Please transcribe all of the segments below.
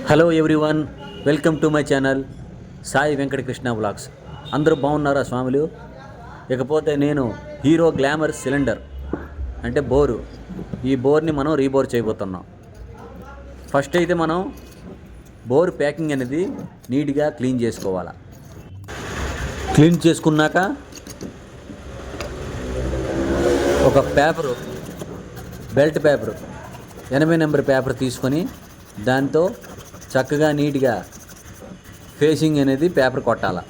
Hello everyone, welcome to my channel Sai Venkatakrishna vlogs. అందరూ బాగున్నారా స్వాములు? ఇకపోతే నేను హీరో గ్లామర్ సిలిండర్ అంటే బోరు, ఈ బోర్ని మనం రీబోర్ చేయబోతున్నాం. ఫస్ట్ అయితే మనం బోర్ ప్యాకింగ్ అనేది నీట్గా క్లీన్ చేసుకోవాలి. క్లీన్ చేసుకున్నాక ఒక paper, belt paper 80 number paper తీసుకొని దాంతో చక్కగా నీట్గా ఫేసింగ్ అనేది పేపర్ కొట్టాలి.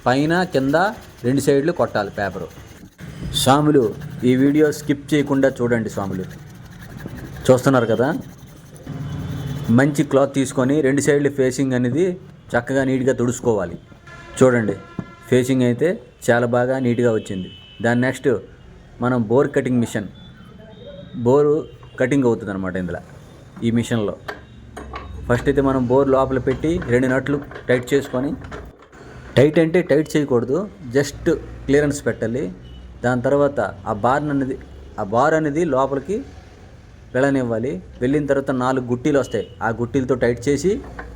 పైన కింద 2 సైడ్లు కొట్టాలి పేపరు. స్వాములు, ఈ వీడియో స్కిప్ చేయకుండా చూడండి స్వాములు. చూస్తున్నారు కదా, మంచి క్లాత్ తీసుకొని 2 సైడ్లు ఫేసింగ్ అనేది చక్కగా నీట్గా తుడుచుకోవాలి. చూడండి, ఫేసింగ్ అయితే చాలా బాగా నీట్గా వచ్చింది. దాని నెక్స్ట్ మనం bore cutting machine, bore cutting అవుతుంది అనమాట ఇందులో, ఈ మిషన్లో. ఫస్ట్ అయితే మనం బోర్ లోపల పెట్టి 2 నట్లు టైట్ చేసుకొని, టైట్ అంటే టైట్ చేయకూడదు, జస్ట్ క్లియరెన్స్ పెట్టాలి. దాని తర్వాత ఆ బార్ అనేది లోపలికి వెళ్ళనివ్వాలి. వెళ్ళిన తర్వాత 4 గుట్టీలు వస్తాయి. ఆ గుట్టీలతో టైట్ చేసి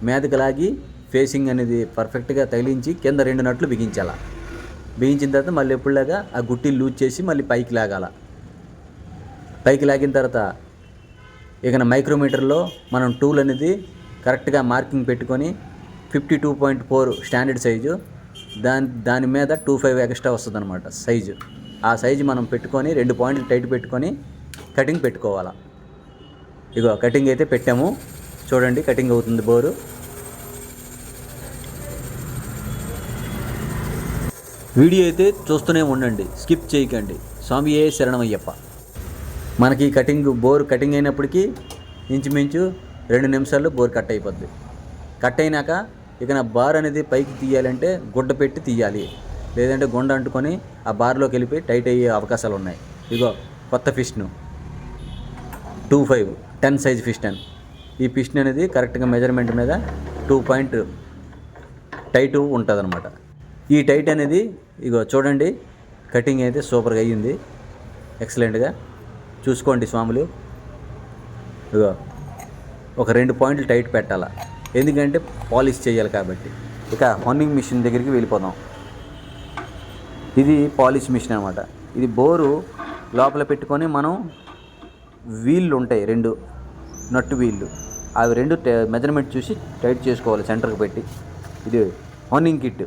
మీదకి లాగి ఫేసింగ్ అనేది పర్ఫెక్ట్గా తగిలించి కింద 2 నట్లు బిగించాల. బిగించిన తర్వాత మళ్ళీ ఎప్పుడులాగా ఆ గుట్టీలు లూజ్ చేసి మళ్ళీ పైకి లాగాల. పైకి లాగిన తర్వాత ఇక మైక్రోమీటర్లో మనం టూల్ అనేది కరెక్ట్గా మార్కింగ్ పెట్టుకొని 52.4 స్టాండర్డ్ సైజు, దాని మీద 25 ఎక్స్ట్రా వస్తుంది అనమాట సైజు. ఆ సైజు మనం పెట్టుకొని 2 పాయింట్లు టైట్ పెట్టుకొని కటింగ్ పెట్టుకోవాలి. ఇగో కటింగ్ అయితే పెట్టాము, చూడండి కటింగ్ అవుతుంది బోరు. వీడియో అయితే చూస్తూనే ఉండండి, స్కిప్ చేయకండి. స్వామియే శరణమయ్యప్ప. మనకి బోర్ కటింగ్ అయినప్పటికీ ఇంచుమించు 2 నిమిషాల్లో బోర్ కట్ అయిపోద్ది. కట్ అయినాక ఇక నా బార్ అనేది పైకి తీయాలంటే గుడ్డ పెట్టి తీయాలి, లేదంటే గుండ అంటుకొని ఆ బార్లోకి వెళ్ళిపోయి టైట్ అయ్యే అవకాశాలు ఉన్నాయి. ఇగో కొత్త పిస్టన్ 25 సైజ్ పిస్టన్. ఈ పిస్టన్ అనేది కరెక్ట్గా మెజర్మెంట్ మీద 2 పాయింట్ టైట్ ఉంటుంది అనమాట. ఈ టైట్ అనేది ఇగో చూడండి, కటింగ్ అయితే సూపర్గా అయ్యింది, ఎక్సలెంట్గా. చూసుకోండి స్వాములు. ఇగో ఒక 2 పాయింట్లు టైట్ పెట్టాలి, ఎందుకంటే పాలిష్ చేయాలి కాబట్టి. ఇక హోనింగ్ మిషన్ దగ్గరికి వెళ్ళిపోదాం. ఇది పాలిష్ మిషన్ అనమాట. ఇది బోరు లోపల పెట్టుకొని మనం వీళ్ళు ఉంటాయి 2 నట్టు వీళ్ళు, అవి 2 మెజర్మెంట్ చూసి టైట్ చేసుకోవాలి సెంటర్కి పెట్టి. ఇది హోనింగ్ కిట్,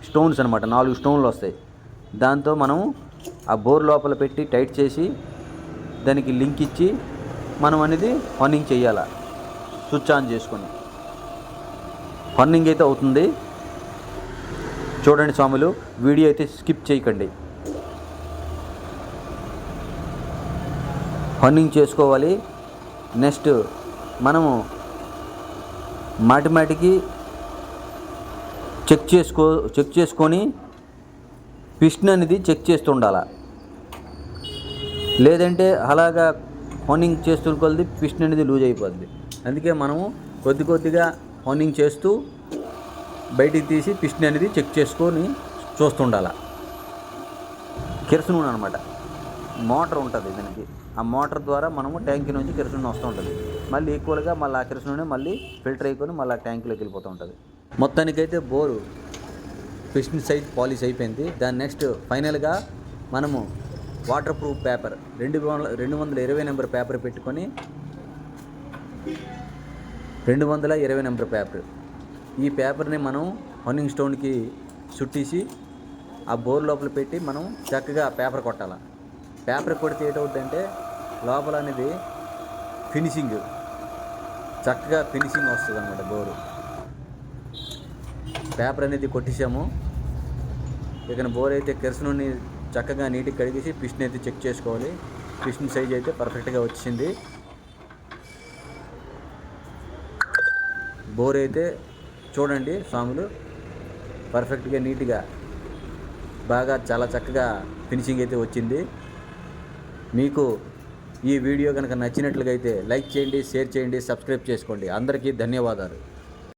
స్టోన్స్ అనమాట, 4 స్టోన్లు వస్తాయి. దాంతో మనం ఆ బోర్ లోపల పెట్టి టైట్ చేసి దానికి లింక్ ఇచ్చి మనం అనేది హోనింగ్ చేయాలి. స్విచ్ ఆన్ చేసుకొని హోనింగ్ అయితే అవుతుంది. చూడండి స్వాములు, వీడియో అయితే స్కిప్ చేయకండి. హోనింగ్ చేసుకోవాలి. నెక్స్ట్ మనము మాటిమాటికి చెక్ చేసుకొని పిస్టన్ అనేది చెక్ చేస్తూ ఉండాలి. లేదంటే అలాగా హోనింగ్ చేస్తున్న కొలది పిస్టన్ అనేది లూజ్ అయిపోద్ది. అందుకే మనము కొద్దిగా హోనింగ్ చేస్తూ బయటికి తీసి పిస్టన్ అనేది చెక్ చేసుకొని చూస్తుండాల. కిరసనూనె అనమాట, మోటార్ ఉంటుంది దీనికి. ఆ మోటార్ ద్వారా మనము ట్యాంక్ నుంచి కిరసనూనె వస్తూ ఉంటుంది. మళ్ళీ ఈక్వల్గా మళ్ళీ ఆ కిరసనూనె మళ్ళీ ఫిల్టర్ అయిపోయి మళ్ళీ ఆ ట్యాంకులోకి వెళ్ళిపోతూ ఉంటుంది. మొత్తానికైతే బోరు పిస్టన్ సైజ్ పాలిష్ అయిపోయింది. దాని నెక్స్ట్ ఫైనల్గా మనము water proof paper 220 number paper పెట్టుకొని 220 నెంబర్ పేపర్, ఈ పేపర్ని మనం హోనింగ్ స్టోన్కి చుట్టేసి ఆ బోర్ లోపల పెట్టి మనం చక్కగా పేపర్ కొట్టాలి. పేపర్ కొడితే ఏంటవుతుందంటే లోపల అనేది చక్కగా ఫినిషింగ్ వస్తుంది అన్నమాట. బోరు పేపర్ అనేది కొట్టేసాము. ఇక బోర్ అయితే కిరసనూనె చక్కగా నీట్గా కడిగేసి పిస్టన్ అయితే చెక్ చేసుకోవాలి. పిస్టన్ సైజ్ అయితే పర్ఫెక్ట్గా వచ్చింది. బోర్ అయితే చూడండి స్వాములు, పర్ఫెక్ట్గా నీట్గా బాగా చాలా చక్కగా ఫినిషింగ్ అయితే వచ్చింది. మీకు ఈ వీడియో కనుక నచ్చినట్లుగా అయితే లైక్ చేయండి, షేర్ చేయండి, సబ్స్క్రైబ్ చేసుకోండి. అందరికీ ధన్యవాదాలు.